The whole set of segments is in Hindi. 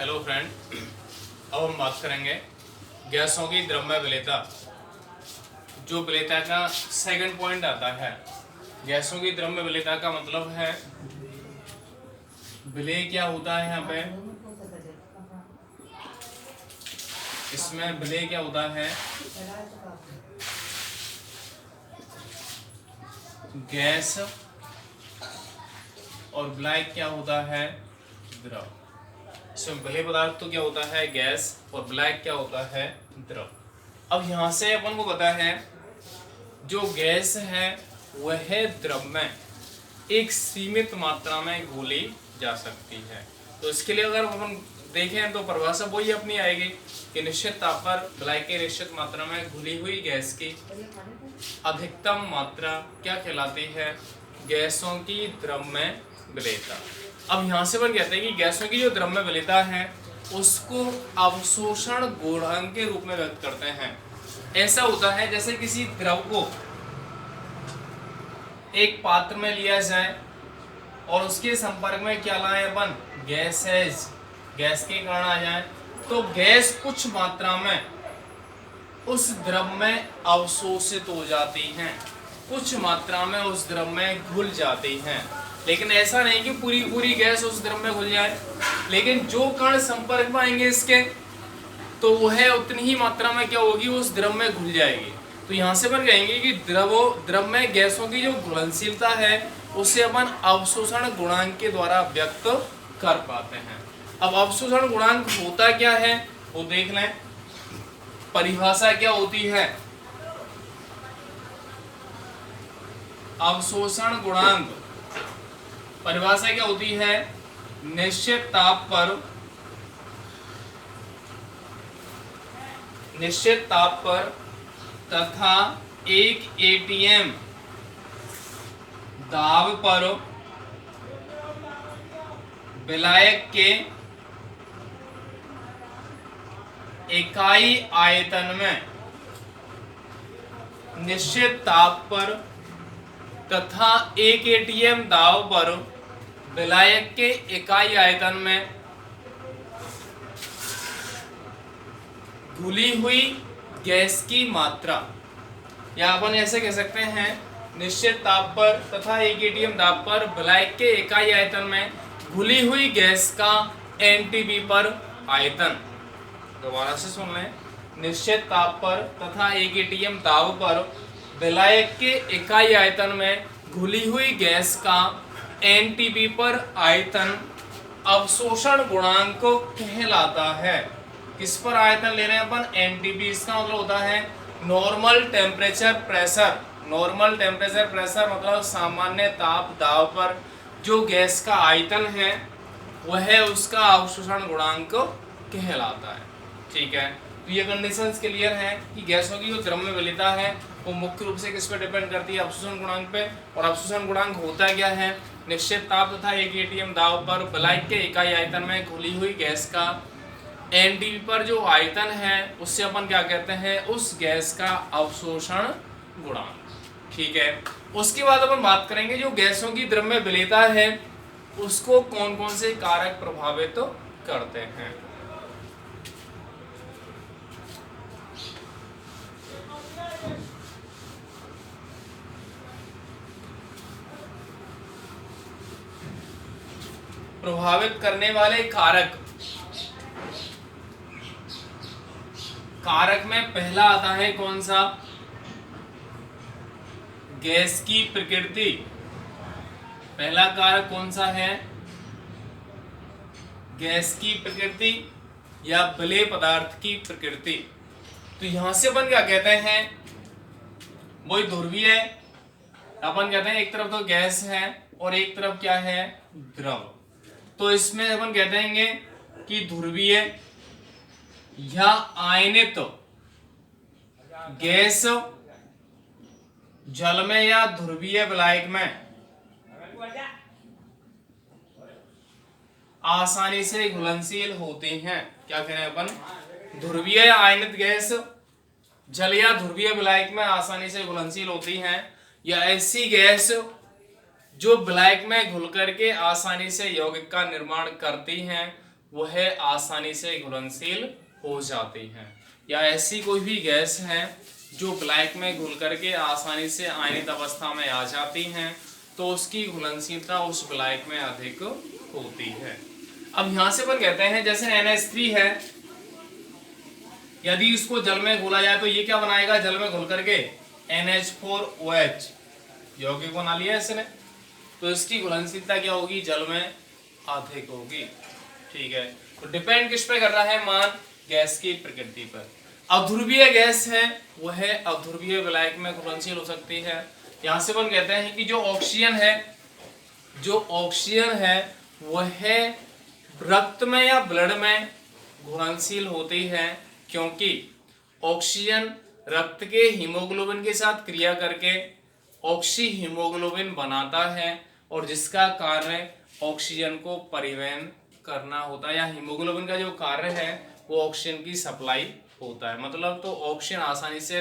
हेलो फ्रेंड, अब हम बात करेंगे गैसों की द्रव्य विलेयता। जो विलेयता का सेकंड पॉइंट आता है, गैसों की द्रव्य विलेयता का मतलब है विलेय क्या होता है। यहाँ पे इसमें विलेय क्या होता है, गैस और विलायक क्या होता है, द्रव। इसमें विलेय पदार्थ तो क्या होता है, गैस, और विलायक क्या होता है, द्रव। अब यहाँ से अपन को पता है जो गैस है वह द्रव में एक सीमित मात्रा में घोली जा सकती है। तो इसके लिए अगर हम देखें तो परिभाषा वही अपनी आएगी कि निश्चित ताप पर विलायक की निश्चित मात्रा में घुली हुई गैस की अधिकतम मात्रा क्या कहलाती है, गैसों की द्रव्य विलेयता। अब यहाँ से अपन कहते हैं कि गैसों की जो द्रव्य विलेयता है उसको अवशोषण गुणांक के रूप में व्यक्त करते हैं। ऐसा होता है जैसे किसी द्रव को एक पात्र में लिया जाए और उसके संपर्क में क्या लाए अपन, गैसेज, गैस के कारण आ जाए, तो गैस कुछ मात्रा में उस द्रव में अवशोषित हो जाती हैं, कुछ मात्रा में उस द्रव में घुल जाती हैं। लेकिन ऐसा नहीं कि पूरी पूरी गैस उस द्रव में घुल जाए, लेकिन जो कण संपर्क में आएंगे इसके तो वह उतनी ही मात्रा में क्या होगी, उस द्रव में घुल जाएगी। तो यहाँ से अपन कहेंगे कि द्रव में गैसों की जो घुलनशीलता है उसे अपन अवशोषण गुणांक के द्वारा व्यक्त कर पाते हैं। अब अवशोषण गुणांक होता क्या है वो देख लें। परिभाषा क्या होती है, अवशोषण गुणांक परिभाषा क्या होती है, निश्चित ताप पर तथा 1 atm दाब पर विलायक के इकाई आयतन में, निश्चित ताप पर तथा 1 atm दाब पर विलायक के इकाई आयतन में घुली हुई गैस की मात्रा, या अपन ऐसे कह सकते हैं निश्चित ताप पर तथा 1 atm दाब पर विलायक के इकाई आयतन में घुली हुई गैस का एनटीबी पर आयतन। दोबारा से सुन लें, निश्चित ताप पर तथा 1 atm दाब पर विलायक के इकाई आयतन में घुली हुई गैस का एनटीबी पर आयतन अवशोषण गुणांक कहलाता है। किस पर आयतन ले रहे हैं अपन, एनटीबी। इसका मतलब होता है normal temperature pressure. Normal temperature pressure मतलब सामान्य ताप दाब पर जो गैस का आयतन है वह उसका अवशोषण गुणांक कहलाता है। ठीक है, तो ये कंडीशंस क्लियर है कि गैसों की जो द्रव्य विलेयता है वो मुख्य रूप से किस पर डिपेंड करती है, अवशोषण गुणांक पे। और अवशोषण गुणांक होता क्या है, निश्चित ताप तथा 1 atm दाब पर विलायक के इकाई आयतन में घुली हुई गैस का एनटीबी पर जो आयतन है उससे अपन क्या कहते हैं, उस गैस का अवशोषण गुणांक। ठीक है, उसके बाद अपन बात करेंगे जो गैसों की द्रव्य विलेयता है उसको कौन कौन से कारक प्रभावित करते हैं। प्रभावित करने वाले कारक, कारक में पहला आता है कौन सा, गैस की प्रकृति। पहला कारक कौन सा है, गैस की प्रकृति या विलेय पदार्थ की प्रकृति। तो यहां से अपन क्या कहते हैं, वही ध्रुवीय है। अपन कहते हैं एक तरफ तो गैस है और एक तरफ क्या है, द्रव। तो इसमें अपन कहते हैं कि ध्रुवीय या आयनित गैस जल में या ध्रुवीय विलायक में आसानी से घुलनशील होते हैं। क्या कह रहे हैं अपन, ध्रुवीय या आयनित गैस जल या ध्रुवीय विलायक में आसानी से घुलनशील होती हैं, या ऐसी गैस जो विलायक में घुल करके आसानी से यौगिक का निर्माण करती हैं वह आसानी से घुलनशील हो जाती हैं। या ऐसी कोई भी गैस है जो ब्लैक में घुल करके आसानी से आयनित अवस्था में आ जाती हैं, तो उसकी घुलनशीलता उस ब्लैक में अधिक होती है। अब यहां से अपन कहते हैं जैसे NH3 है, यदि इसको जल में घोला जाए तो ये क्या बनाएगा, जल में घुल करके NH4OH यौगिक बना लिया इसने, तो इसकी घुलनशीलता क्या होगी, जल में अधिक होगी। ठीक है, तो डिपेंड किस पे कर रहा है, मान गैस की प्रकृति पर। अध्रुवीय गैस है वह अध्रुवीय विलायक में घुलनशील हो सकती है। यहां से अपन कहते हैं कि जो ऑक्सीजन है वह रक्त में या ब्लड में घुलनशील होती है, क्योंकि ऑक्सीजन रक्त के हीमोग्लोबिन के साथ क्रिया करके ऑक्सी हीमोग्लोबिन बनाता है, और जिसका कार्य ऑक्सीजन को परिवहन करना होता है, या हीमोग्लोबिन का जो कार्य है वो ऑक्सीजन की सप्लाई होता है। मतलब तो ऑक्सीजन आसानी से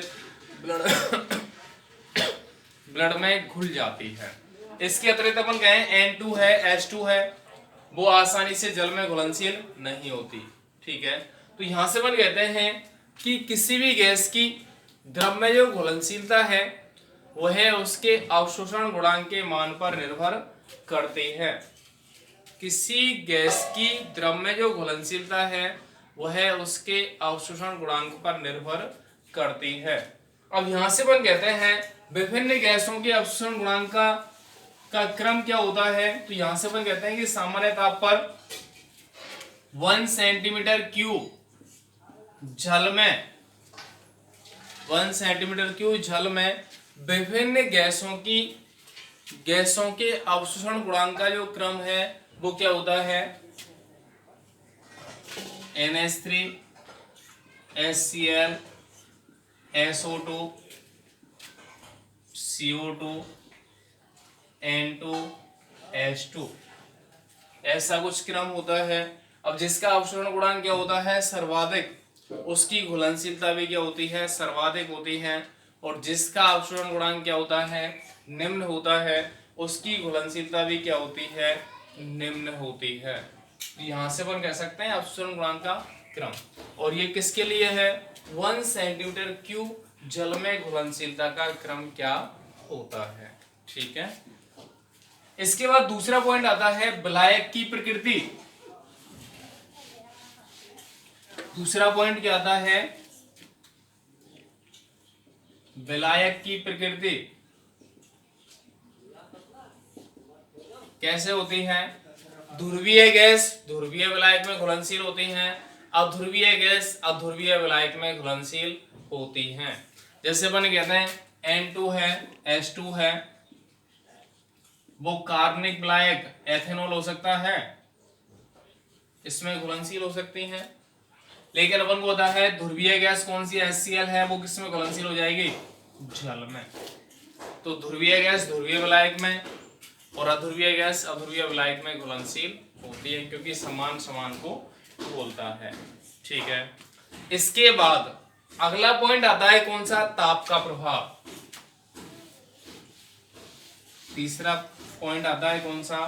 ब्लड में घुल जाती है। इसके अतिरिक्त अपन कहें N2 है, H2 है, वो आसानी से जल में घुलनशील नहीं होती। ठीक है, तो यहां से अपन कहते हैं कि किसी भी गैस की द्रव में जो घुलनशीलता है वह उसके अवशोषण गुणांक के मान पर निर्भर करती है। किसी गैस की द्रव में जो घुलनशीलता है वह उसके अवशोषण गुणांक पर निर्भर करती है। अब यहां से अपन कहते हैं विभिन्न गैसों के अवशोषण गुणांक का क्रम क्या होता है, तो यहां से अपन कहते हैं कि सामान्य ताप पर 1 सेंटीमीटर क्यूब जल में 1 सेंटीमीटर क्यूब जल में विभिन्न गैसों के अवशोषण गुणांक का जो क्रम है वो क्या होता है, NH3 HCl SO2 CO2 N2 H2, ऐसा कुछ क्रम होता है। अब जिसका अवशोषण गुणांक क्या होता है, सर्वाधिक, उसकी घुलनशीलता भी क्या होती है, सर्वाधिक होती है। और जिसका अवशोषण गुणांक क्या होता है, निम्न होता है, उसकी घुलनशीलता भी क्या होती है, निम्न होती है। तो यहां से अपन कह सकते हैं अवशोषण गुणांक का क्रम, और ये किसके लिए है, 1 सेंटीमीटर क्यूब जल में घुलनशीलता का क्रम क्या होता है। ठीक है, इसके बाद दूसरा पॉइंट आता है विलायक की प्रकृति। दूसरा पॉइंट क्या आता है, विलायक की प्रकृति कैसे होती है। ध्रुवीय गैस ध्रुवीय विलायक में घुलनशील होती हैं, अध्रुवीय गैस अध्रुवीय विलायक में घुलनशील होती हैं। जैसे अपन कहते हैं N2 है, H2 है, वो कार्बनिक विलायक एथेनॉल हो सकता है, इसमें घुलनशील हो सकती हैं। लेकिन अपन को पता है ध्रुवीय गैस कौन सी HCl है, वो किसमें घुलनशील हो जाएगी, जल में। तो ध्रुवीय गैस ध्रुवीय विलायक में और अध्रुवीय गैस अध्रुवीय विलायक में घुलनशील होती है, क्योंकि समान समान को बोलता है। ठीक है, इसके बाद अगला पॉइंट आता है कौन सा, ताप का प्रभाव। तीसरा पॉइंट आता है कौन सा,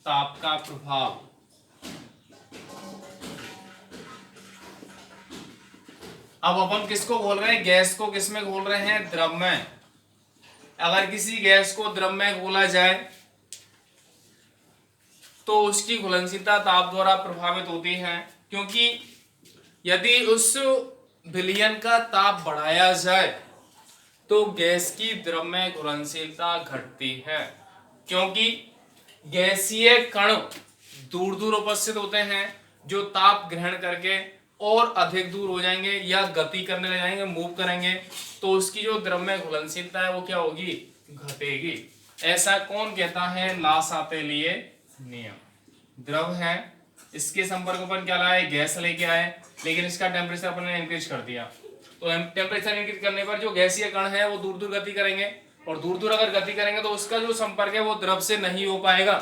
ताप का प्रभाव। अब अपन किसको घोल रहे हैं, गैस को किस में घोल रहे हैं, द्रव में। अगर किसी गैस को द्रव में घोला जाए तो उसकी घुलनशीलता ताप द्वारा प्रभावित होती है, क्योंकि यदि उस विलयन का ताप बढ़ाया जाए तो गैस की द्रव में घुलनशीलता घटती है, क्योंकि गैसीय कण दूर दूर उपस्थित होते हैं जो ताप ग्रहण करके और अधिक दूर हो जाएंगे या गति करने लग जाएंगे, मूव करेंगे, तो उसकी जो द्रव में घुलनशीलता है वो क्या होगी, घटेगी। ऐसा कौन कहता है, लासातेलिए नियम। द्रव है, इसके संपर्क अपन क्या लाए, गैस लेके आए, लेकिन इसका टेम्परेचर अपन ने इंक्रीज कर दिया, तो टेम्परेचर इंक्रीज करने पर जो गैसीय कण है वो दूर दूर गति करेंगे, और दूर दूर अगर गति करेंगे तो उसका जो संपर्क है वो द्रव से नहीं हो पाएगा,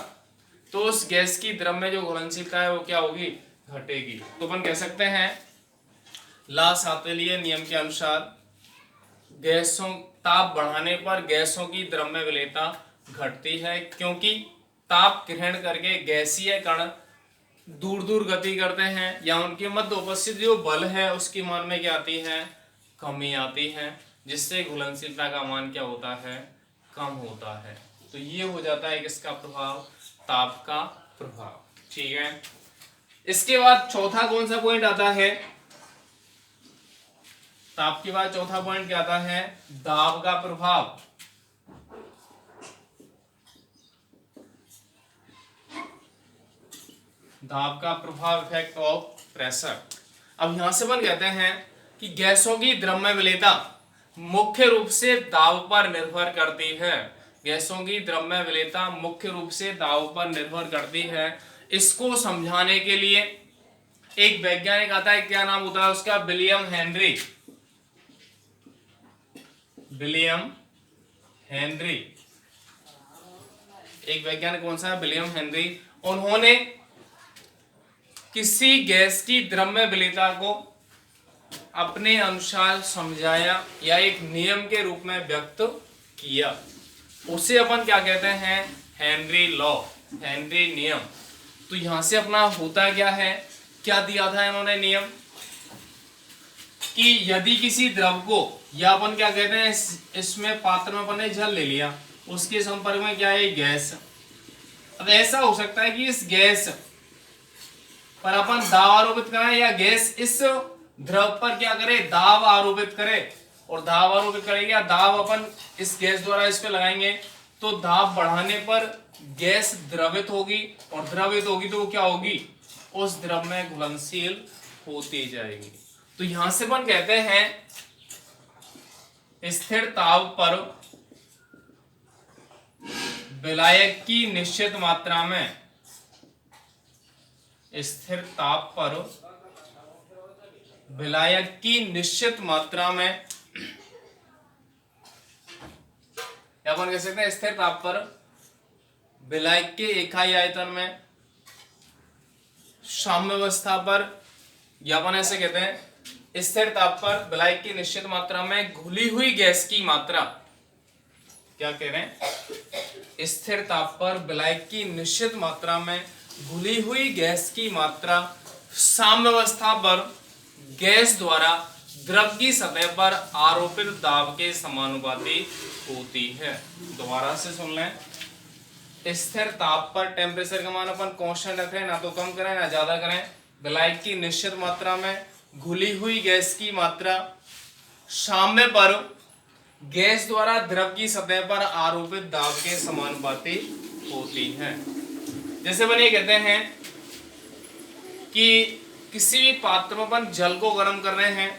तो उस गैस की द्रव में जो घुलनशीलता है वो क्या होगी, घटेगी। तो अपन कह सकते हैं लासातेलिए नियम के अनुसार गैसों ताप बढ़ाने पर गैसों की द्रव में विलेयता घटती है, क्योंकि ताप ग्रहण करके गैसीय कण दूर दूर गति करते हैं या उनके मध्य उपस्थित जो बल है उसकी मान में क्या आती है, कमी आती है, जिससे घुलनशीलता का मान क्या होता है, कम होता है। तो ये हो जाता है किसका प्रभाव, ताप का प्रभाव। ठीक है, इसके बाद चौथा कौन सा पॉइंट आता है, ताप के बाद चौथा पॉइंट क्या आता है, दाब का प्रभाव। दाब का प्रभाव, इफेक्ट ऑफ प्रेशर। अब यहां से अपन कहते हैं कि गैसों की द्रव्य विलेयता मुख्य रूप से दाब पर निर्भर करती है। गैसों की द्रव्य विलेयता मुख्य रूप से दाब पर निर्भर करती है। इसको समझाने के लिए एक वैज्ञानिक आता है, क्या नाम होता है उसका, विलियम हेनरी। विलियम हेनरी, एक वैज्ञानिक कौन सा है, विलियम हेनरी। उन्होंने किसी गैस की द्रव्य विलेयता को अपने अनुसार समझाया या एक नियम के रूप में व्यक्त किया, उसे अपन क्या कहते हैं, हेनरी लॉ, हेनरी नियम। तो यहां से अपना होता क्या है, क्या दिया था इन्होंने नियम, कि यदि किसी द्रव को, या अपन क्या कहते हैं, इसमें पात्र में अपन ने जल ले लिया, उसके संपर्क में क्या है, गैस। अब ऐसा हो सकता है कि इस गैस पर अपन दाब आरोपित करें या गैस इस द्रव पर क्या करे, दाब आरोपित करे, और दाब आरोपित करेंगे या दाब अपन इस गैस द्वारा इस पे लगाएंगे, तो दाब बढ़ाने पर गैस द्रवित होगी, और द्रवित होगी तो वो क्या होगी, उस द्रव में घुलनशील होती जाएगी। तो यहां से अपन कहते हैं स्थिर ताप पर विलायक की निश्चित मात्रा में, स्थिर ताप पर विलायक की निश्चित मात्रा में, या अपन कह सकते हैं स्थिर ताप पर विलायक के इकाई आयतन में, साम्यावस्था पर, या अपन ऐसे कहते हैं स्थिर ताप पर विलायक की निश्चित मात्रा में घुली हुई गैस की मात्रा, क्या कह रहे हैं, स्थिर ताप पर विलायक की निश्चित मात्रा में घुली हुई गैस की मात्रा साम्यावस्था पर गैस द्वारा द्रव की सतह पर आरोपित दाब के समानुपाती होती है। दोबारा से सुन लें, स्थिर ताप पर टेम्परेचर का मान अपन कांस्टेंट रखें, ना तो कम करें ना ज्यादा करें, विलायक की निश्चित मात्रा में घुली हुई गैस की मात्रा साम्य पर गैस द्वारा द्रव की सतह पर आरोपित दाब के समानुपाती होती है। जैसे अपन ये कहते हैं कि किसी भी पात्र में अपन जल को गर्म कर रहे हैं,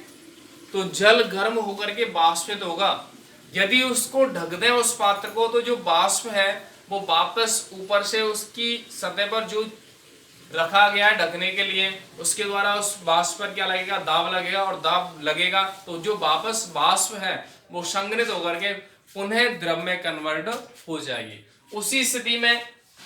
तो जल गर्म होकर के वाष्पित होगा। यदि उसको ढक दें उस पात्र को, तो जो वाष्प है वो वापस ऊपर से उसकी सतह पर जो रखा गया है ढकने के लिए, उसके द्वारा उस वाष्प पर क्या लगेगा, दाब लगेगा, और दाब लगेगा तो जो वापस वाष्प है वो संघनित होकर के पुनः द्रव में कन्वर्ट हो जाएगी। उसी स्थिति में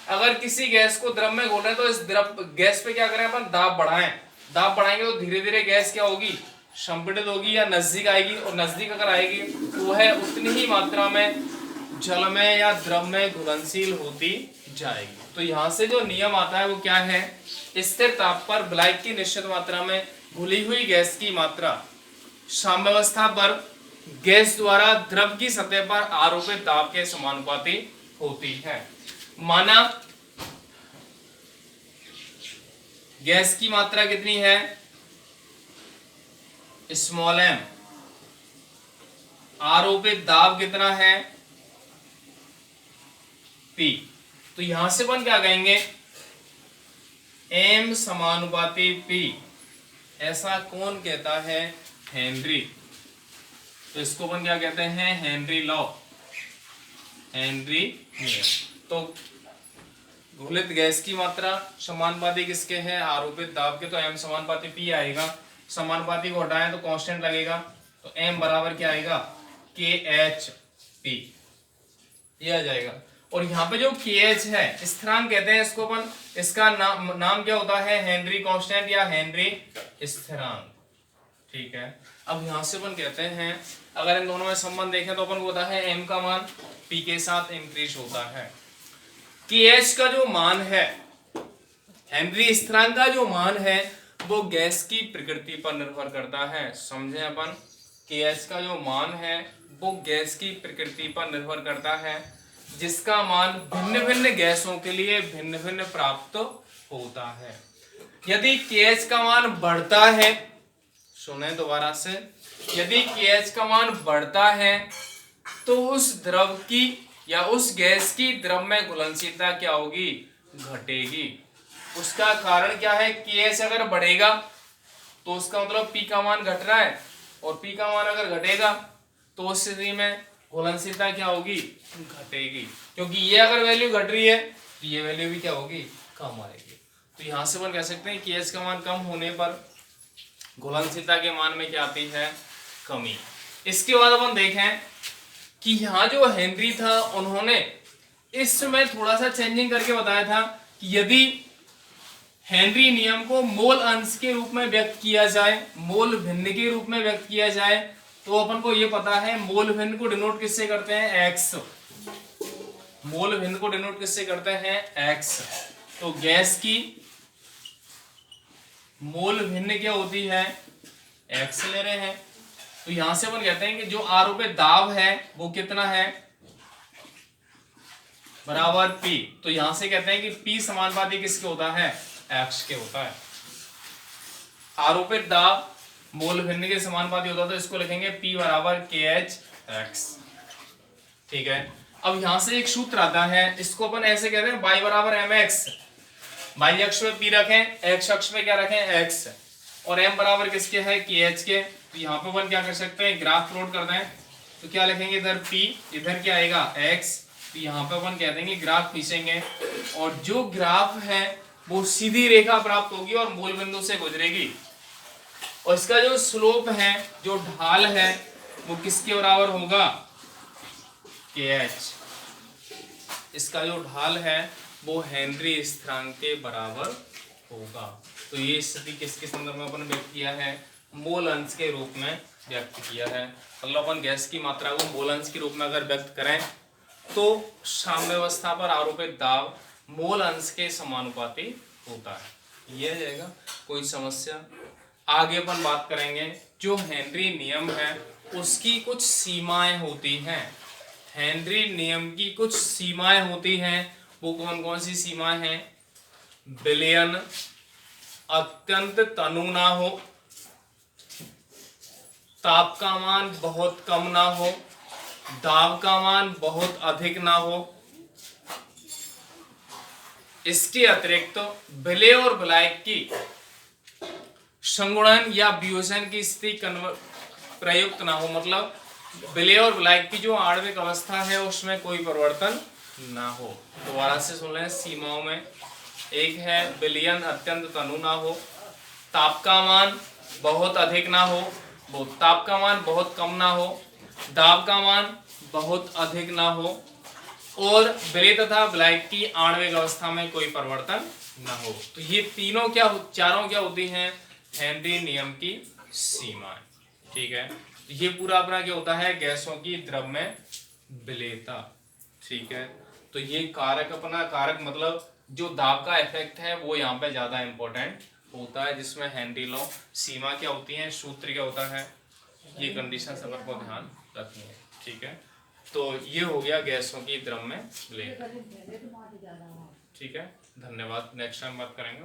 अगर किसी गैस को द्रव में घोलें, तो इस द्रव गैस पे क्या करें अपन, दाब बढ़ाएं। दाब बढ़ाएंगे तो धीरे धीरे गैस क्या होगी, संपीड़ित होगी या नजदीक आएगी, और नजदीक अगर आएगी तो वह उतनी ही मात्रा में जल में या द्रव में घुलनशील होती जाएगी। तो यहाँ से जो नियम आता है वो क्या है, स्थिर ताप पर विलायक की निश्चित मात्रा में घुली हुई गैस की मात्रा साम्यावस्था पर गैस द्वारा द्रव की सतह पर आरोपित दाब के समानुपाती होती है। माना गैस की मात्रा कितनी है, स्मॉल m, आरोपित दाब कितना है, P। तो यहां से अपन क्या कहेंगे, m समानुपाती P। ऐसा कौन कहता है, हेनरी। तो इसको अपन क्या कहते हैं, हेनरी लॉ, हेनरी नियम। तो घुलित गैस की मात्रा समानुपाती किसके है, आरोपित दाब के, तो m समानुपाती P आएगा। समानुपाती को हटाएं तो कांस्टेंट लगेगा, तो m बराबर क्या आएगा, KHP, ये आ जाएगा। और यहाँ पे जो KH है स्थिरांक कहते हैं इसको अपन, इसका नाम क्या होता है, हेनरी कांस्टेंट या हेनरी स्थिरांक। ठीक है, अब यहाँ से अपन कहते हैं अगर इन दोनों में संबंध देखें तो अपन को होता है m का मान P के साथ इंक्रीज होता है। KH का जो मान है हेनरी स्थिरांक का जो मान है वो गैस की प्रकृति पर निर्भर करता है। समझे अपन, KH का जो मान है वो गैस की प्रकृति पर निर्भर करता है, जिसका मान भिन्न भिन्न गैसों के लिए भिन्न भिन्न प्राप्त होता है। यदि KH का मान बढ़ता है, सुने दोबारा से, यदि KH का मान बढ़ता है तो उस द्रव की या उस गैस की द्रव में घुलनशीलता क्या होगी, घटेगी। उसका कारण क्या है, KH अगर बढ़ेगा तो उसका मतलब P का मान घट रहा है, और P का मान अगर घटेगा तो उस स्थिति में घुलनशीलता क्या होगी, घटेगी। क्योंकि ये अगर वैल्यू घट रही है तो ये वैल्यू भी क्या होगी, कम आएगी। तो यहां से अपन कह सकते हैं कि KH का मान कम होने पर घुलनशीलता के मान में क्या आती है, कमी। इसके बाद अपन देखें कि यहाँ जो हेनरी था उन्होंने इसमें थोड़ा सा चेंजिंग करके बताया था कि यदि हेनरी नियम को मोल अंश के रूप में व्यक्त किया जाए, मोल भिन्न के रूप में व्यक्त किया जाए, तो अपन को ये पता है मोल भिन्न को डिनोट किससे करते हैं, x। मोल भिन्न को डिनोट किससे करते हैं, x। तो गैस की मोल भिन्न क्या होती है, x ले रहे हैं। तो यहां से अपन कहते हैं कि जो आरोपित दाब है वो कितना है, बराबर P। तो यहां से कहते हैं कि P समानुपाती किसके होता है, x के होता है। आरोपित दाब मोल भिन्न के समानुपाती होता है, तो इसको लिखेंगे P बराबर KH x। ठीक है। अब यहां से एक सूत्र आता है, इसको अपन ऐसे कहते हैं y बराबर mx। y अक्ष पे P रखें, x अक्ष पे क्या रखें, x, और m बराबर किसके है, KH के। तो यहाँ पे अपन क्या कर सकते हैं, ग्राफ प्लॉट कर दें। तो क्या लिखेंगे, इधर P, इधर क्या आएगा x। तो यहाँ पे अपन कह देंगे ग्राफ खींचेंगे, और जो ग्राफ है वो सीधी रेखा प्राप्त होगी और मूल बिंदु से गुजरेगी, और इसका जो स्लोप है, जो ढाल है, वो किसके बराबर होगा, KH। इसका जो ढाल है वो हेनरी स्थिरांक के बराबर होगा। तो ये स्थिति किसके संदर्भ में अपन व्यक्त किया है, मोल अंश के रूप में व्यक्त किया है। मतलब अपन गैस की मात्रा को मोल अंश के रूप में अगर व्यक्त करें तो साम्यावस्था पर आरोपित दाब मोल अंश के समानुपाती होता है। ये जाएगा, कोई समस्या। आगे अपन बात करेंगे, जो हेनरी नियम है उसकी कुछ सीमाएं होती हैं। हेनरी नियम की कुछ सीमाएं होती हैं, वो कौन कौन सी सीमाएं हैं, विलयन अत्यंत तनु ना हो, ताप का मान बहुत कम ना हो, दाब का मान बहुत अधिक ना हो। इसके अतिरिक्त विलय और विलायक की संगुणन या वियोजन की स्थिति प्रयुक्त ना हो, मतलब विलय और विलायक की जो आणविक अवस्था है उसमें कोई परिवर्तन ना हो। दोबारा से सुन लें, सीमाओं में एक है विलयन अत्यंत तनु ना हो, ताप का मान बहुत अधिक ना हो, वो ताप का मान बहुत कम ना हो, दाब का मान बहुत अधिक ना हो, और विलय तथा विलायक की आणविक अवस्था में कोई परिवर्तन ना हो। तो ये तीनों क्या, चारों क्या होती हैं, हेनरी नियम की सीमाएं। ठीक है। ये पूरा अपना क्या होता है, गैसों की द्रव में विलेयता। ठीक है। तो ये कारक, अपना कारक मतलब जो दाब का इफेक्ट है वो यहाँ पे ज्यादा इंपॉर्टेंट होता है, जिसमें हेनरी लॉ, सीमा क्या होती है, सूत्र क्या होता है, ये कंडीशन सब को ध्यान रखनी है। ठीक है। तो ये हो गया गैसों की द्रव में विलेयता। ठीक है, धन्यवाद। नेक्स्ट टाइम बात करेंगे।